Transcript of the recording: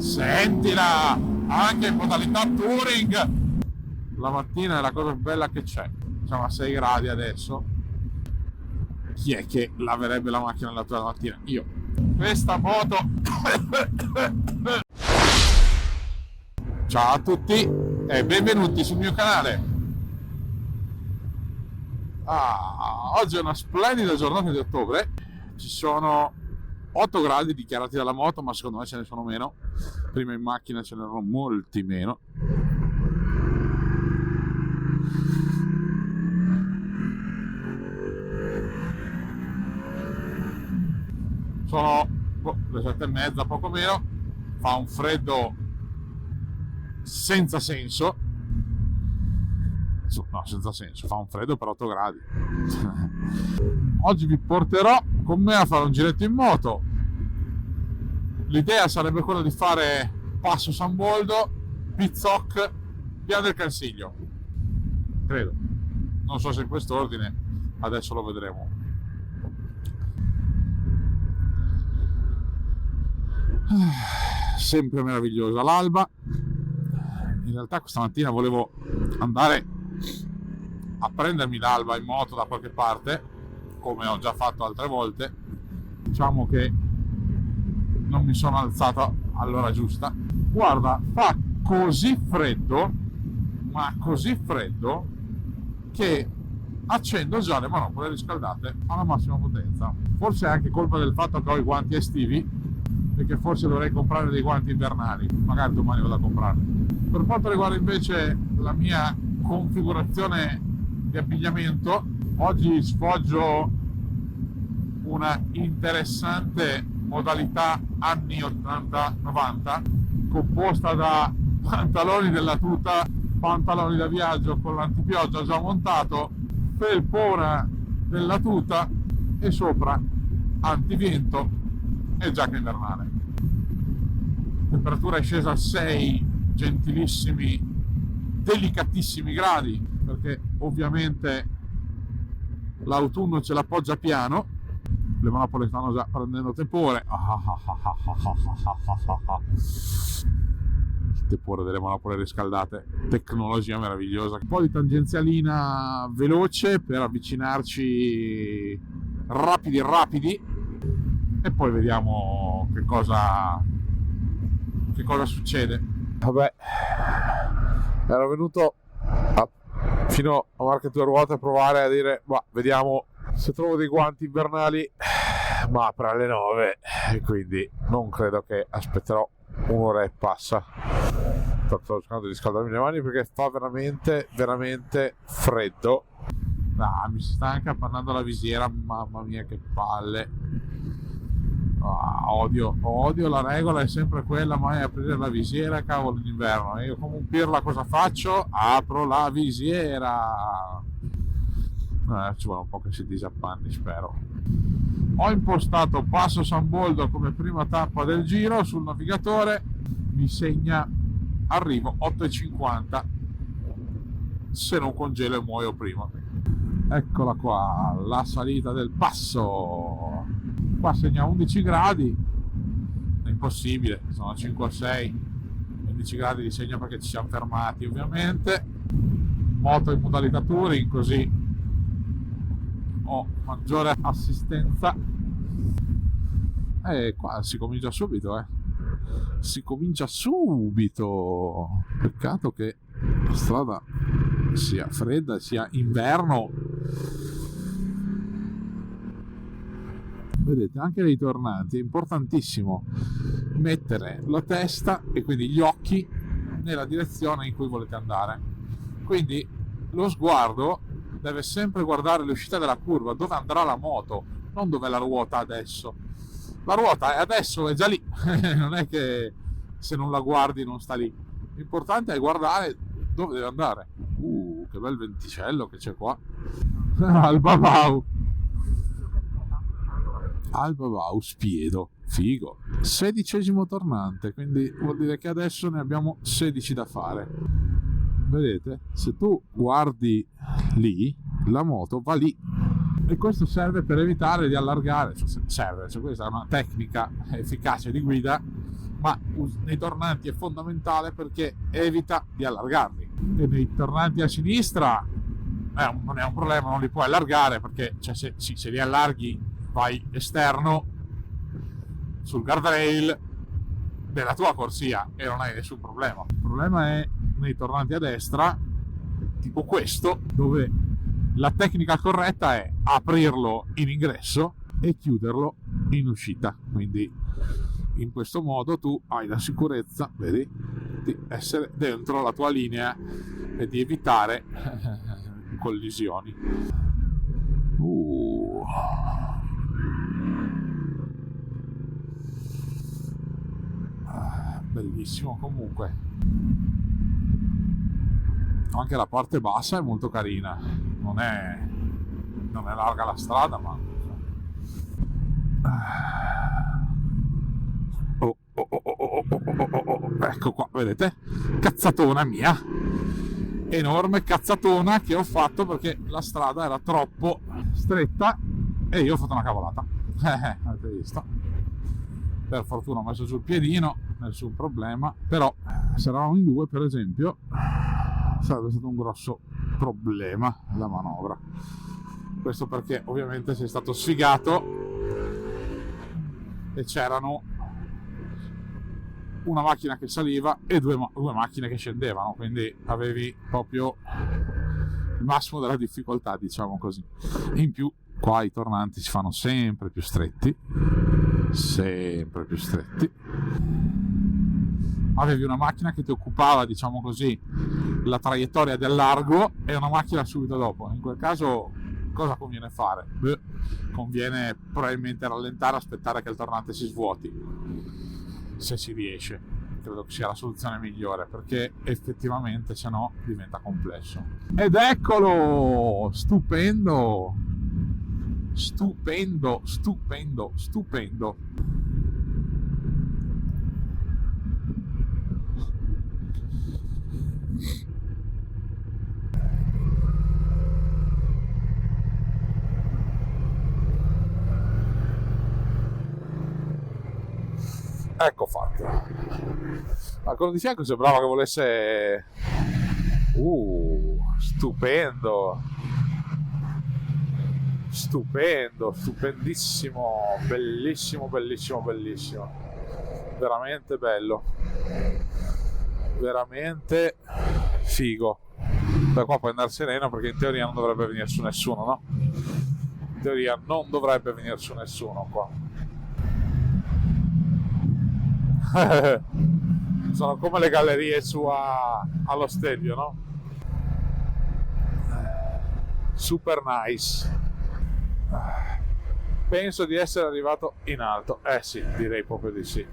Sentila anche in modalità touring. La mattina è la cosa più bella che c'è. Siamo a 6 gradi adesso. Chi è che laverebbe la macchina alle 8 della mattina? Io. Questa moto. Ciao a tutti e benvenuti sul mio canale. Oggi è una splendida giornata di ottobre. Ci sono 8 gradi dichiarati dalla moto, ma secondo me ce ne sono meno. Prima in macchina ce n'erano molti meno. Sono le 7:30, poco meno. Fa un freddo senza senso. No, senza senso, fa un freddo per 8 gradi. Oggi vi porterò con me a fare un giretto in moto. L'idea sarebbe quella di fare Passo San Boldo, Pizzoc, Via del Cansiglio. Credo. Non so se in quest'ordine, adesso lo vedremo. Sempre meravigliosa l'alba. In realtà questa mattina volevo andare a prendermi l'alba in moto da qualche parte, come ho già fatto altre volte. Diciamo che non mi sono alzato all'ora giusta. Guarda, fa così freddo, ma così freddo, che accendo già le manopole riscaldate alla massima potenza. Forse è anche colpa del fatto che ho i guanti estivi, perché forse dovrei comprare dei guanti invernali. Magari domani vado a comprarli. Per quanto riguarda invece la mia configurazione di abbigliamento, oggi sfoggio una interessante modalità anni 80-90, composta da pantaloni della tuta, pantaloni da viaggio con l'antipioggia già montato, felpona della tuta e sopra antivento e giacca invernale. Temperatura è scesa a 6 gentilissimi, delicatissimi gradi, perché ovviamente l'autunno ce l'appoggia piano. Le manopole stanno già prendendo tepore. Il tepore delle manopole riscaldate, tecnologia meravigliosa. Un po' di tangenzialina veloce per avvicinarci rapidi e poi vediamo che cosa succede. Vabbè, ero venuto fino a Marche Due Ruote a provare a dire vediamo se trovo dei guanti invernali, ma apre alle 9 e quindi non credo che aspetterò un'ora e passa. Sto cercando di riscaldarmi le mani perché fa veramente freddo. Mi si sta anche appannando la visiera, mamma mia che palle. Odio, la regola è sempre quella, mai aprire la visiera, cavolo, in inverno. Io come un pirla cosa faccio? Apro la visiera. Ci vuole un po' che si disappanni, spero. Ho impostato Passo San Boldo come prima tappa del giro sul navigatore, mi segna arrivo 8:50, se non congelo e muoio prima. Eccola qua, la salita del passo. Qua segna 11 gradi, è impossibile, sono 5 o 6, 11 gradi di segno perché ci siamo fermati ovviamente. Moto in modalità touring, così ho maggiore assistenza. E qua si comincia subito, peccato che la strada sia fredda, sia inverno. Vedete, anche nei tornanti è importantissimo mettere la testa e quindi gli occhi nella direzione in cui volete andare. Quindi lo sguardo deve sempre guardare l'uscita della curva, dove andrà la moto, non dove è la ruota adesso. La ruota è adesso, è già lì. Non è che se non la guardi non sta lì. L'importante è guardare dove deve andare. Che bel venticello che c'è qua. Alba Bau, Spiedo, figo. 16° tornante, quindi vuol dire che adesso ne abbiamo 16 da fare. Vedete? Se tu guardi lì, la moto va lì. E questo serve per evitare di allargare, questa è una tecnica efficace di guida ma nei tornanti è fondamentale perché evita di allargarli. E nei tornanti a sinistra non è un problema, non li puoi allargare perché se li allarghi vai esterno sul guardrail della tua corsia e non hai nessun problema. Il problema è nei tornanti a destra, tipo questo, dove la tecnica corretta è aprirlo in ingresso e chiuderlo in uscita. Quindi in questo modo tu hai la sicurezza, vedi, di essere dentro la tua linea e di evitare collisioni. Bellissimo comunque. Anche la parte bassa è molto carina, non è larga la strada, ma ecco qua, vedete, cazzatona mia, enorme cazzatona che ho fatto perché la strada era troppo stretta e io ho fatto una cavolata. Avete visto? Per fortuna ho messo sul piedino, nessun problema, però se eravamo in due, per esempio, sarebbe stato un grosso problema la manovra. Questo perché ovviamente sei stato sfigato e c'erano una macchina che saliva e due macchine che scendevano, quindi avevi proprio il massimo della difficoltà, diciamo così. E in più qua i tornanti si fanno sempre più stretti, avevi una macchina che ti occupava, diciamo così, la traiettoria del largo e una macchina subito dopo. In quel caso cosa conviene fare? Conviene probabilmente rallentare, aspettare che il tornante si svuoti, se si riesce. Credo che sia la soluzione migliore, perché effettivamente se no diventa complesso. Ed eccolo, stupendo. Ecco fatto. Ma quello di fianco sembrava che volesse stupendissimo, bellissimo, veramente bello, veramente figo. Da qua puoi andare sereno perché in teoria non dovrebbe venire su nessuno, no? In teoria non dovrebbe venire su nessuno qua. Sono come le gallerie su allo Stelvio, no? Super nice. Penso di essere arrivato in alto. Sì, direi proprio di sì.